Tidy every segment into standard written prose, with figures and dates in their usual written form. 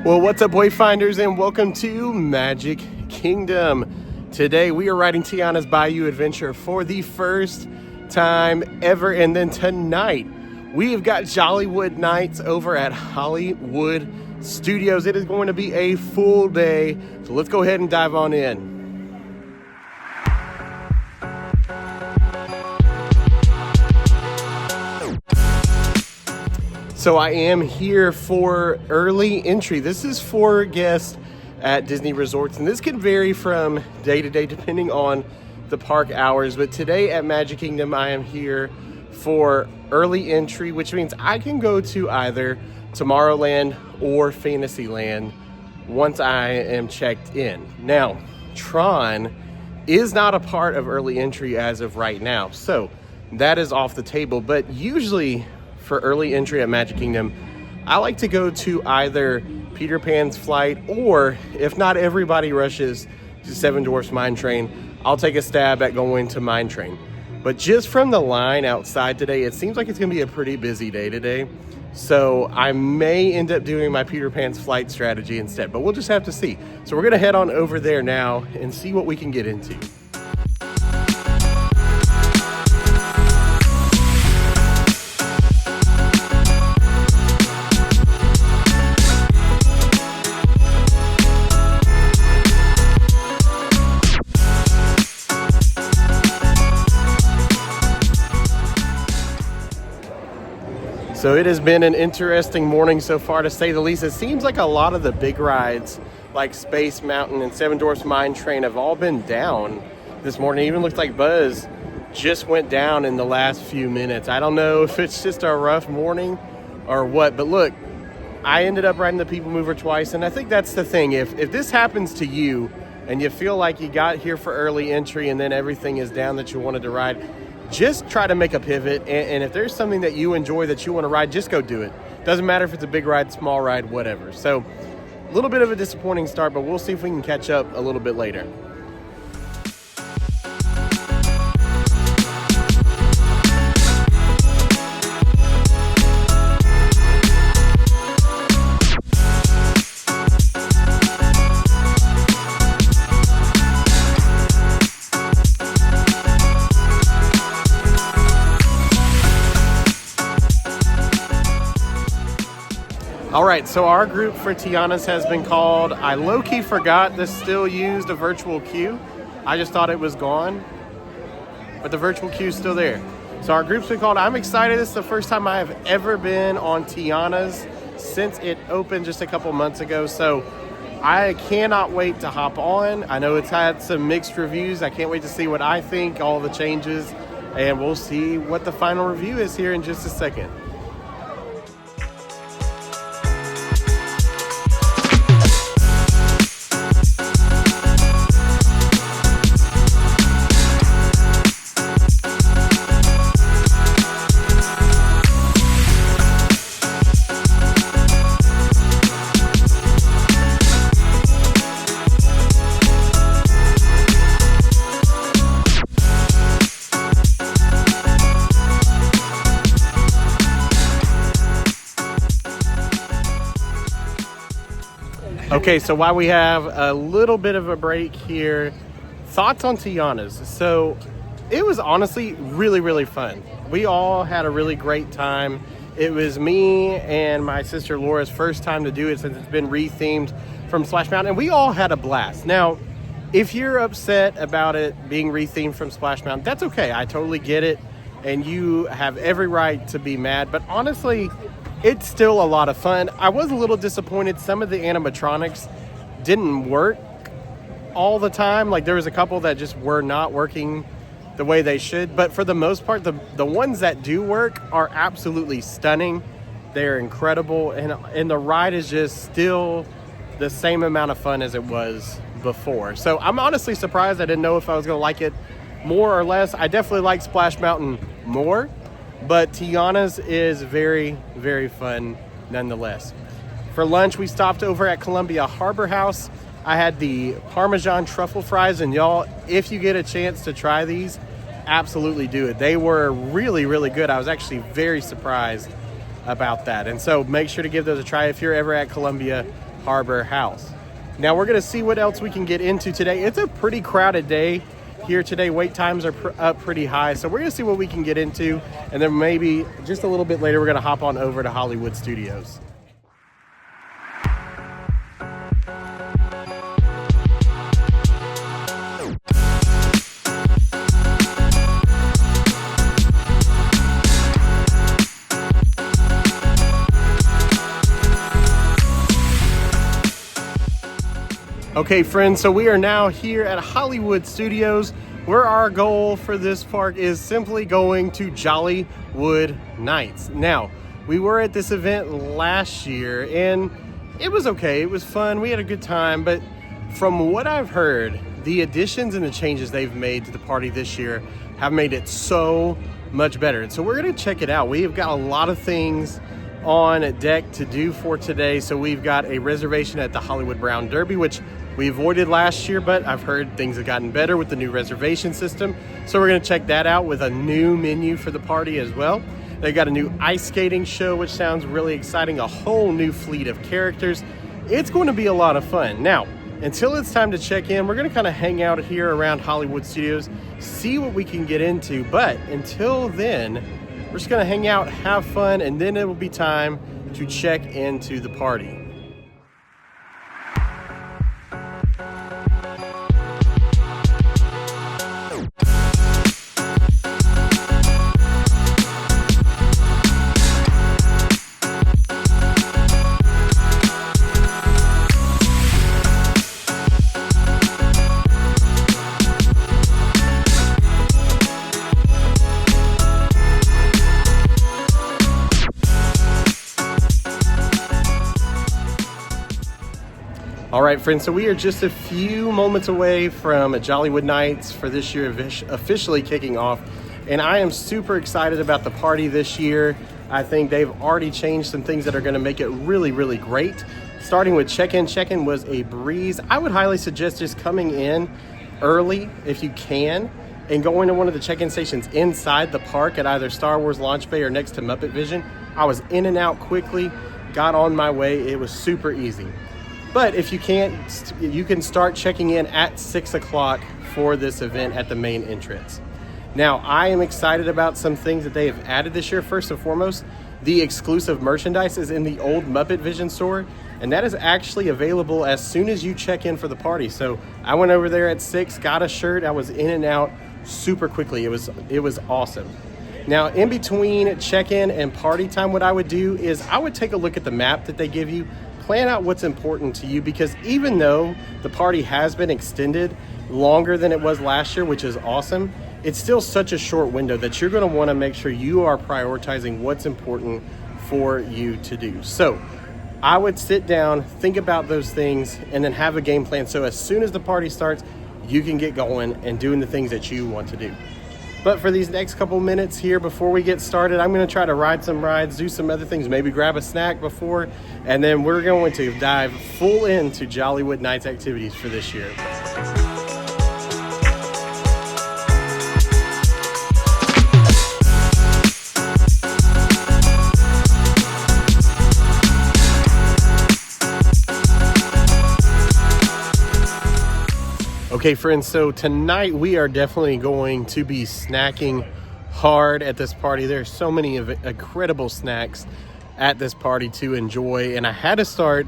Well, what's up, Wayfinders, and welcome to Magic Kingdom. Today we are riding Tiana's Bayou Adventure for the first time ever, and then tonight we have got Jollywood Nights over at Hollywood Studios. It is going to be a full day, so let's go ahead and dive on in. So I am here for early entry. This is for guests at Disney resorts, and this can vary from day to day depending on the park hours. But today at Magic Kingdom, I am here for early entry, which means I can go to either Tomorrowland or Fantasyland once I am checked in. Now, Tron is not a part of early entry as of right now, so that is off the table. But usually for early entry at Magic Kingdom, I like to go to either Peter Pan's Flight, or if not everybody rushes to Seven Dwarfs Mine Train, I'll take a stab at going to Mine Train. But just from the line outside today, it seems like it's going to be a pretty busy day today. So I may end up doing my Peter Pan's Flight strategy instead, but we'll just have to see. So we're going to head on over there now and see what we can get into. So it has been an interesting morning so far, to say the least. It seems like a lot of the big rides like Space Mountain and Seven Dwarfs Mine Train have all been down this morning. It even looks like Buzz just went down in the last few minutes. I don't know if it's just a rough morning or what, but look, I ended up riding the People Mover twice, and I think that's the thing. If this happens to you and you feel like you got here for early entry and then everything is down that you wanted to ride, just try to make a pivot, and if there's something that you enjoy that you want to ride, just go do it. Doesn't matter if it's a big ride, small ride, whatever. So a little bit of a disappointing start, but we'll see if we can catch up a little bit later. All right, so our group for Tiana's has been called, I low-key forgot this still used a virtual queue. I just thought it was gone, but the virtual queue is still there. So our group's been called, I'm excited. This is the first time I have ever been on Tiana's since it opened just a couple months ago. So I cannot wait to hop on. I know it's had some mixed reviews. I can't wait to see what I think, all the changes, and we'll see what the final review is here in just a second. Okay, so while we have a little bit of a break here, thoughts on Tiana's. So it was honestly really, really fun. We all had a really great time. It was me and my sister Laura's first time to do it since it's been rethemed from Splash Mountain, and we all had a blast. Now, if you're upset about it being rethemed from Splash Mountain, that's okay. I totally get it, and you have every right to be mad, but honestly, it's still a lot of fun. I was a little disappointed. Some of the animatronics didn't work all the time. Like, there was a couple that just were not working the way they should. But for the most part, the ones that do work are absolutely stunning. They're incredible. And the ride is just still the same amount of fun as it was before. So I'm honestly surprised. I didn't know if I was going to like it more or less. I definitely like Splash Mountain more, but Tiana's is very, very fun nonetheless. For lunch, we stopped over at Columbia Harbor House. I had the Parmesan truffle fries, and y'all, if you get a chance to try these, absolutely do it. They were really, really good. I was actually very surprised about that. And so make sure to give those a try. If you're ever at Columbia, Harbor House. Now we're going to see what else we can get into today. It's a pretty crowded day here today. Wait times are up pretty high, so we're going to see what we can get into, and then maybe just a little bit later we're going to hop on over to Hollywood Studios. Okay, friends, so we are now here at Hollywood Studios, where our goal for this park is simply going to Jollywood Nights. Now, we were at this event last year, and it was okay. It was fun. We had a good time, but from what I've heard, the additions and the changes they've made to the party this year have made it so much better. And so we're going to check it out. We've got a lot of things on deck to do for today. So we've got a reservation at the Hollywood Brown Derby, which we avoided last year, but I've heard things have gotten better with the new reservation system. So we're going to check that out with a new menu for the party as well. They got a new ice skating show, which sounds really exciting, a whole new fleet of characters. It's going to be a lot of fun. Now, until it's time to check in, we're going to kind of hang out here around Hollywood Studios, see what we can get into. But until then, we're just going to hang out, have fun, and then it will be time to check into the party. All right, friends, so we are just a few moments away from Jollywood Nights for this year officially kicking off, and I am super excited about the party this year. I think they've already changed some things that are going to make it really, really great. Starting with check-in. Check-in was a breeze. I would highly suggest just coming in early if you can and going to one of the check-in stations inside the park at either Star Wars Launch Bay or next to Muppet Vision. I was in and out quickly, got on my way. It was super easy. But if you can't, you can start checking in at 6 o'clock for this event at the main entrance. Now, I am excited about some things that they have added this year. First and foremost, the exclusive merchandise is in the old Muppet Vision store, and that is actually available as soon as you check in for the party. So I went over there at 6, got a shirt. I was in and out super quickly. It was awesome. Now, in between check-in and party time, what I would do is I would take a look at the map that they give you. Plan out what's important to you, because even though the party has been extended longer than it was last year, which is awesome, it's still such a short window that you're going to want to make sure you are prioritizing what's important for you to do. So I would sit down, think about those things, and then have a game plan. So as soon as the party starts, you can get going and doing the things that you want to do. But for these next couple minutes here before we get started, I'm going to try to ride some rides, do some other things, maybe grab a snack before, and then we're going to dive full into Jollywood Nights activities for this year. Okay, friends, so tonight we are definitely going to be snacking hard at this party. There's so many incredible snacks at this party to enjoy, and I had to start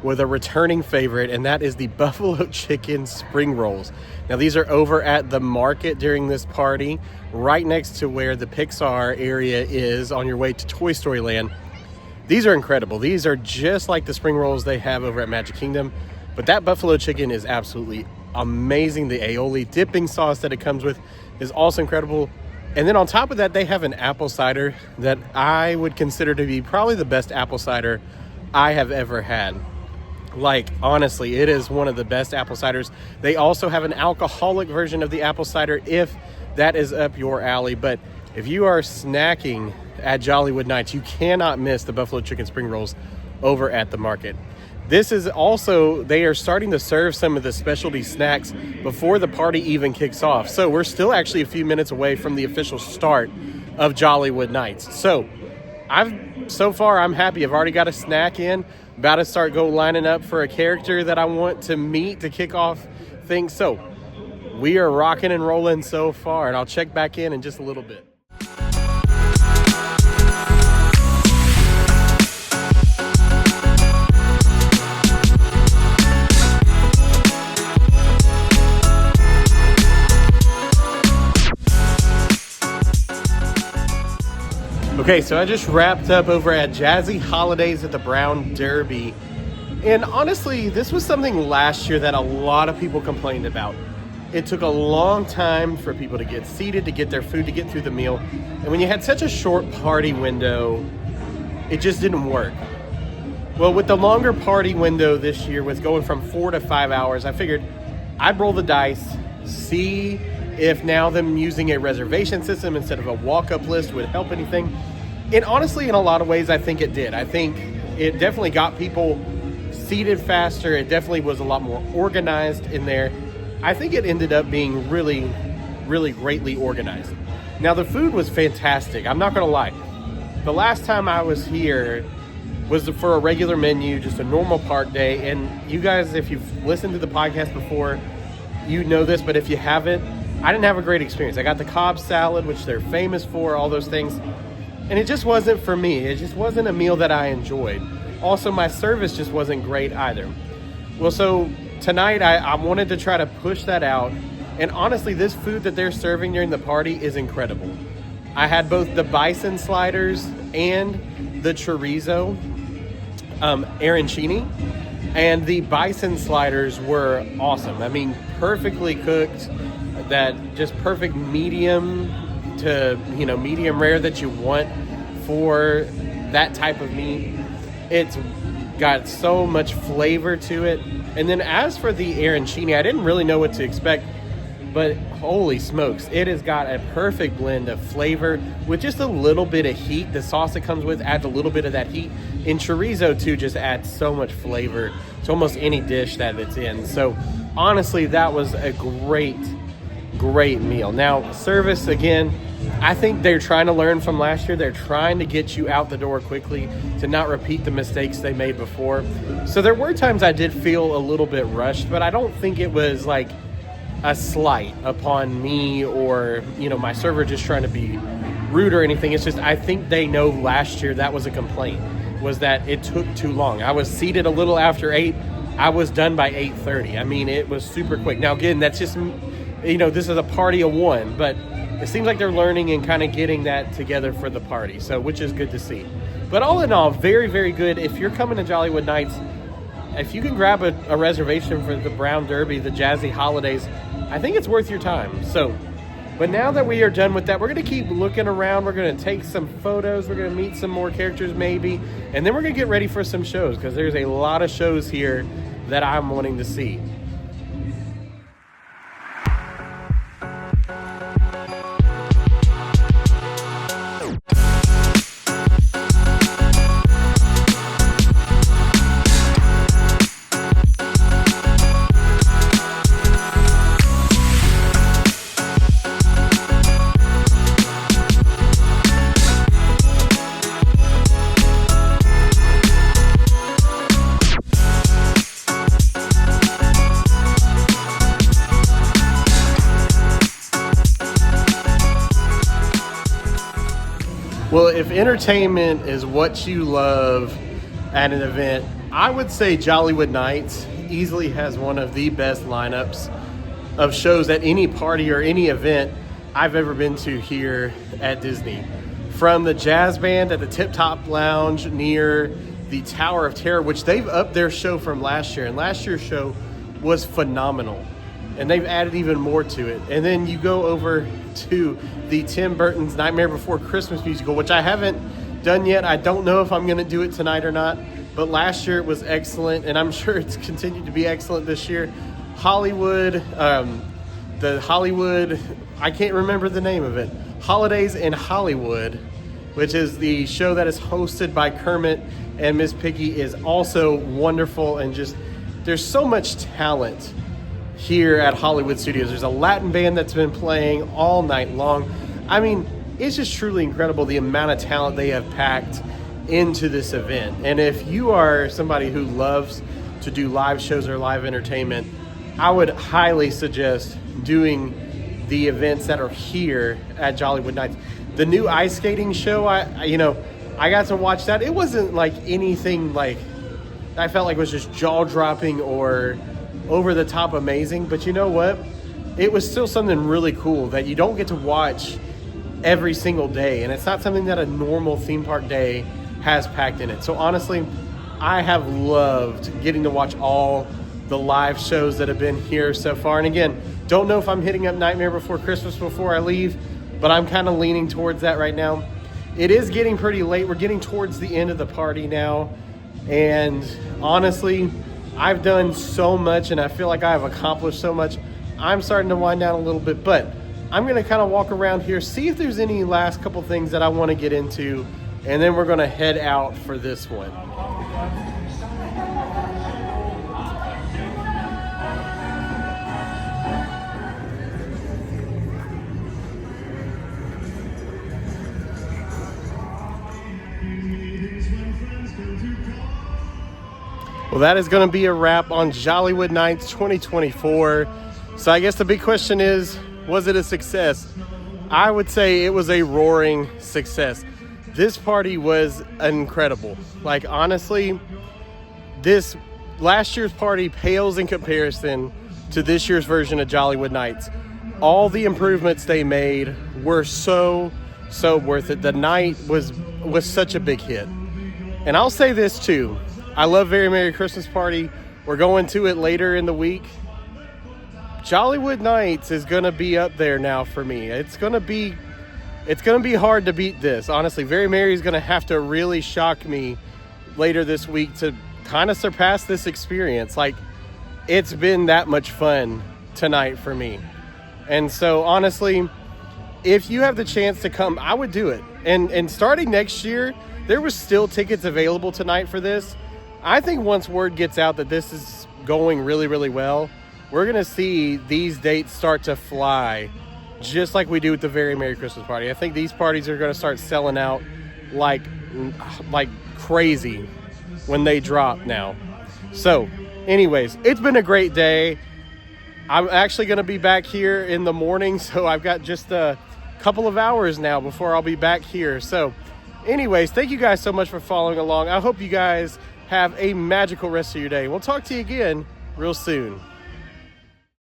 with a returning favorite, and that is the buffalo chicken spring rolls. Now, these are over at the market during this party, right next to where the Pixar area is on your way to Toy Story Land. These are incredible. These are just like the spring rolls they have over at Magic Kingdom, but that buffalo chicken is absolutely amazing. The aioli dipping sauce that it comes with is also incredible. And then on top of that, they have an apple cider that I would consider to be probably the best apple cider I have ever had. Like, honestly, it is one of the best apple ciders. They also have an alcoholic version of the apple cider if that is up your alley. But if you are snacking at Jollywood Nights, you cannot miss the buffalo chicken spring rolls over at the market. This is also, they are starting to serve some of the specialty snacks before the party even kicks off. So we're still actually a few minutes away from the official start of Jollywood Nights. So far I'm happy. I've already got a snack in. About to start lining up for a character that I want to meet to kick off things. So we are rocking and rolling so far, and I'll check back in just a little bit. Okay, so I just wrapped up over at Jazzy Holidays at the Brown Derby. And honestly, this was something last year that a lot of people complained about. It took a long time for people to get seated, to get their food, to get through the meal. And when you had such a short party window, it just didn't work. Well, with the longer party window this year, with going from 4 to 5 hours, I figured I'd roll the dice, see if now them using a reservation system instead of a walk-up list would help anything. And honestly, in a lot of ways, I think it did. I think it definitely got people seated faster. It definitely was a lot more organized in there. I think it ended up being really, really greatly organized. Now, the food was fantastic. I'm not going to lie. The last time I was here was for a regular menu, just a normal park day. And you guys, if you've listened to the podcast before, you know this, but if you haven't, I didn't have a great experience. I got the Cobb salad, which they're famous for, all those things. And it just wasn't for me. It just wasn't a meal that I enjoyed. Also, my service just wasn't great either. Well, so tonight I wanted to try to push that out. And honestly, this food that they're serving during the party is incredible. I had both the bison sliders and the chorizo arancini. And the bison sliders were awesome. I mean, perfectly cooked. That just perfect medium to, medium rare that you want for that type of meat. It's got so much flavor to it. And then as for the arancini, I didn't really know what to expect, but holy smokes, it has got a perfect blend of flavor with just a little bit of heat. The sauce it comes with adds a little bit of that heat. And chorizo too just adds so much flavor to almost any dish that it's in. So honestly, that was a great meal. Now, service, again, I think they're trying to learn from last year. They're trying to get you out the door quickly to not repeat the mistakes they made before. So there were times I did feel a little bit rushed, but I don't think it was like a slight upon me or, my server just trying to be rude or anything. It's just, I think they know last year that was a complaint, was that it took too long. I was seated a little after 8. I was done by 8:30. I mean, it was super quick. Now, again, that's just, this is a party of one, but it seems like they're learning and kind of getting that together for the party, so which is good to see. But all in all, very, very good. If you're coming to Jollywood Nights, if you can grab a reservation for the Brown Derby, the Jazzy Holidays, I think it's worth your time. So, but now that we are done with that, we're going to keep looking around. We're going to take some photos. We're going to meet some more characters maybe, and then we're going to get ready for some shows because there's a lot of shows here that I'm wanting to see. Well, if entertainment is what you love at an event, I would say Jollywood Nights easily has one of the best lineups of shows at any party or any event I've ever been to here at Disney. From the jazz band at the Tip Top Lounge near the Tower of Terror, which they've upped their show from last year, and last year's show was phenomenal. And they've added even more to it. And then you go over to the Tim Burton's Nightmare Before Christmas musical, which I haven't done yet. I don't know if I'm going to do it tonight or not. But last year it was excellent, and I'm sure it's continued to be excellent this year. Hollywood, I can't remember the name of it. Holidays in Hollywood, which is the show that is hosted by Kermit and Miss Piggy, is also wonderful. And just, there's so much talent here at Hollywood Studios. There's a Latin band that's been playing all night long. I mean, it's just truly incredible the amount of talent they have packed into this event. And if you are somebody who loves to do live shows or live entertainment, I would highly suggest doing the events that are here at Jollywood Nights. The new ice skating show, I got to watch that. It wasn't like anything like I felt like it was just jaw-dropping or over-the-top amazing, but you know what? It was still something really cool that you don't get to watch every single day, and it's not something that a normal theme park day has packed in it. So honestly, I have loved getting to watch all the live shows that have been here so far. And again, don't know if I'm hitting up Nightmare Before Christmas before I leave, but I'm kind of leaning towards that right now. It is getting pretty late. We're getting towards the end of the party now. And honestly, I've done so much and I feel like I've accomplished so much. I'm starting to wind down a little bit, but I'm going to kind of walk around here, see if there's any last couple things that I want to get into, and then we're going to head out for this one. Well, that is going to be a wrap on Jollywood Nights 2024. So I guess the big question is, was it a success? I would say it was a roaring success. This party was incredible. Like, honestly, this last year's party pales in comparison to this year's version of Jollywood Nights. All the improvements they made were so worth it. The night was such a big hit. And I'll say this too. I love Very Merry Christmas Party. We're going to it later in the week. Jollywood Nights is going to be up there now for me. It's going to be hard to beat this. Honestly, Very Merry is going to have to really shock me later this week to kind of surpass this experience. Like, it's been that much fun tonight for me. And so honestly, if you have the chance to come, I would do it. And starting next year, there was still tickets available tonight for this. I think once word gets out that this is going really, really well, we're going to see these dates start to fly just like we do with the Very Merry Christmas Party. I think these parties are going to start selling out like crazy when they drop now. So anyways, it's been a great day. I'm actually going to be back here in the morning, so I've got just a couple of hours now before I'll be back here. So anyways, thank you guys so much for following along. I hope you guys have a magical rest of your day. We'll talk to you again real soon.